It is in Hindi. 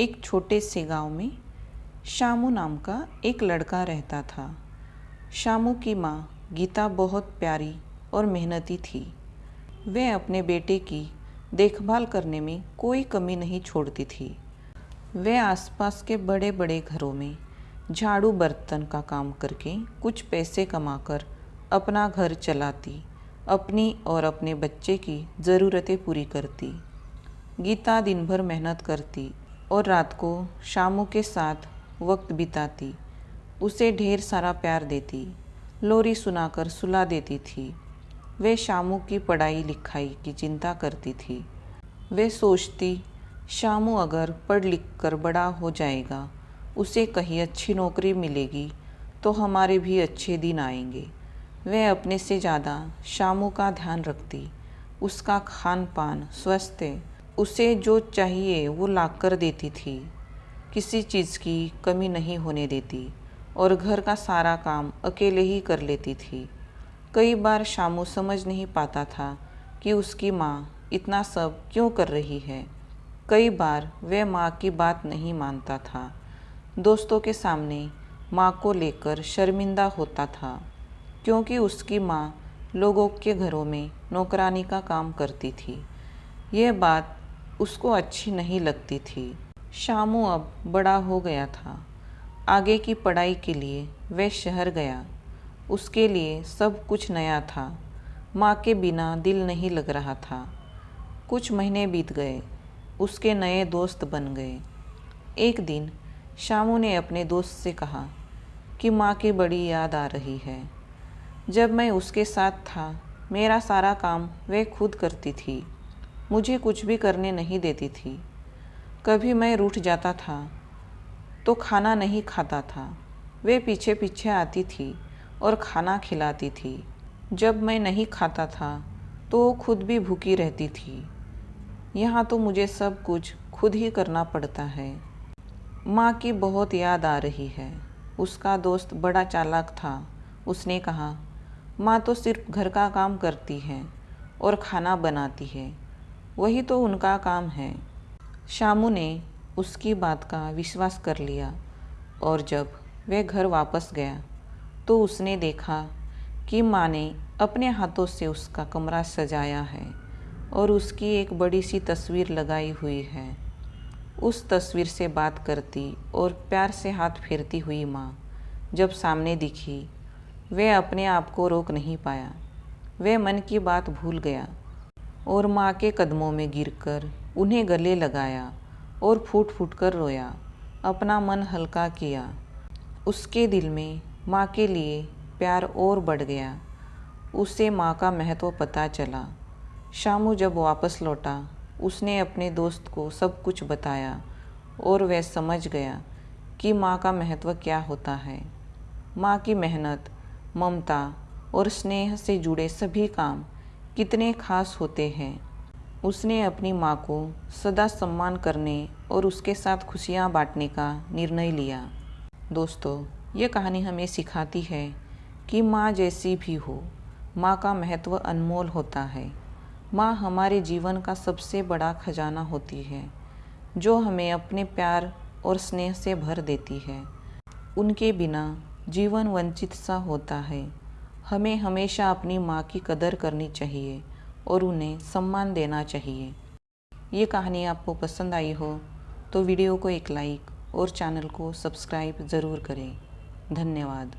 एक छोटे से गांव में शामू नाम का एक लड़का रहता था। शामू की माँ गीता बहुत प्यारी और मेहनती थी। वह अपने बेटे की देखभाल करने में कोई कमी नहीं छोड़ती थी। वह आसपास के बड़े बड़े घरों में झाड़ू बर्तन का काम करके कुछ पैसे कमाकर अपना घर चलाती, अपनी और अपने बच्चे की ज़रूरतें पूरी करती। गीता दिन भर मेहनत करती और रात को शामू के साथ वक्त बिताती। उसे ढेर सारा प्यार देती, लोरी सुनाकर सुला देती थी। वे शामू की पढ़ाई लिखाई की चिंता करती थी। वे सोचती, शामू अगर पढ़ लिख कर बड़ा हो जाएगा, उसे कहीं अच्छी नौकरी मिलेगी तो हमारे भी अच्छे दिन आएंगे। वह अपने से ज़्यादा शामू का ध्यान रखती। उसका खान पान स्वस्थ है, उसे जो चाहिए वो लाकर देती थी। किसी चीज़ की कमी नहीं होने देती और घर का सारा काम अकेले ही कर लेती थी। कई बार शामू समझ नहीं पाता था कि उसकी माँ इतना सब क्यों कर रही है। कई बार वह माँ की बात नहीं मानता था। दोस्तों के सामने माँ को लेकर शर्मिंदा होता था, क्योंकि उसकी माँ लोगों के घरों में नौकरानी का काम करती थी। यह बात उसको अच्छी नहीं लगती थी। शामू अब बड़ा हो गया था। आगे की पढ़ाई के लिए वह शहर गया। उसके लिए सब कुछ नया था। माँ के बिना दिल नहीं लग रहा था। कुछ महीने बीत गए। उसके नए दोस्त बन गए। एक दिन शामू ने अपने दोस्त से कहा कि माँ की बड़ी याद आ रही है। जब मैं उसके साथ था, मेरा सारा काम वह खुद करती थी। मुझे कुछ भी करने नहीं देती थी। कभी मैं रूठ जाता था तो खाना नहीं खाता था। वे पीछे पीछे आती थी और खाना खिलाती थी। जब मैं नहीं खाता था तो वो खुद भी भूखी रहती थी। यहाँ तो मुझे सब कुछ खुद ही करना पड़ता है। माँ की बहुत याद आ रही है। उसका दोस्त बड़ा चालाक था। उसने कहा, माँ तो सिर्फ घर का काम करती है और खाना बनाती है, वही तो उनका काम है। शामू ने उसकी बात का विश्वास कर लिया और जब वह घर वापस गया तो उसने देखा कि माँ ने अपने हाथों से उसका कमरा सजाया है और उसकी एक बड़ी सी तस्वीर लगाई हुई है। उस तस्वीर से बात करती और प्यार से हाथ फेरती हुई माँ जब सामने दिखी, वह अपने आप को रोक नहीं पाया। वह मन की बात भूल गया और माँ के कदमों में गिरकर उन्हें गले लगाया और फूट फूट कर रोया। अपना मन हल्का किया। उसके दिल में माँ के लिए प्यार और बढ़ गया। उसे माँ का महत्व पता चला। शामू जब वापस लौटा, उसने अपने दोस्त को सब कुछ बताया और वह समझ गया कि माँ का महत्व क्या होता है। माँ की मेहनत, ममता और स्नेह से जुड़े सभी काम कितने खास होते हैं। उसने अपनी माँ को सदा सम्मान करने और उसके साथ खुशियाँ बांटने का निर्णय लिया। दोस्तों, ये कहानी हमें सिखाती है कि माँ जैसी भी हो, माँ का महत्व अनमोल होता है। माँ हमारे जीवन का सबसे बड़ा खजाना होती है, जो हमें अपने प्यार और स्नेह से भर देती है। उनके बिना जीवन वंचित सा होता है। हमें हमेशा अपनी माँ की कदर करनी चाहिए और उन्हें सम्मान देना चाहिए। ये कहानी आपको पसंद आई हो तो वीडियो को एक लाइक और चैनल को सब्सक्राइब ज़रूर करें। धन्यवाद।